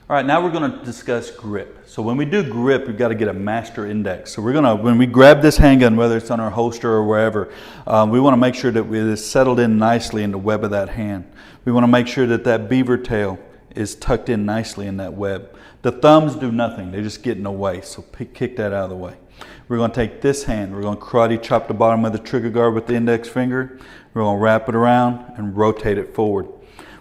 All right, now we're going to discuss grip. So when we do grip, we've got to get a master index. So we're going to, when we grab this handgun, whether it's on our holster or wherever, we want to make sure that it is settled in nicely in the web of that hand. We want to make sure that that beaver tail is tucked in nicely in that web. The thumbs do nothing, they just get in the way, so kick that out of the way. We're going to take this hand, we're going to karate chop the bottom of the trigger guard with the index finger. We're going to wrap it around and rotate it forward.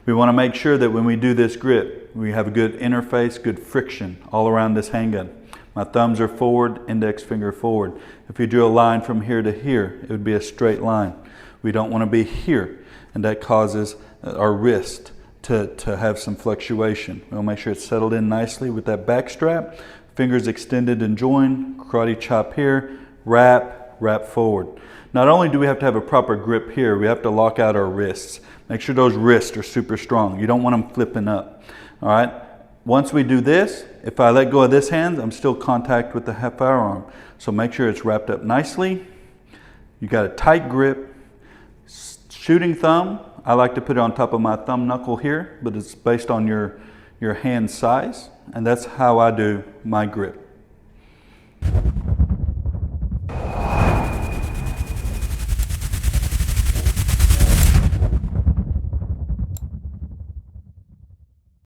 We want to make sure that when we do this grip, we have a good interface, good friction all around this handgun. My thumbs are forward, index finger forward. If you drew a line from here to here, it would be a straight line. We don't want to be here, and that causes our wrist to have some fluctuation. We'll make sure it's settled in nicely with that back strap. Fingers extended and joined, karate chop here, wrap forward. Not only do we have to have a proper grip here, we have to lock out our wrists. Make sure those wrists are super strong. You don't want them flipping up. All right. Once we do this, if I let go of this hand, I'm still contact with the firearm. So make sure it's wrapped up nicely. You got a tight grip. Shooting thumb, I like to put it on top of my thumb knuckle here, but it's based on your hand size, and that's how I do my grip.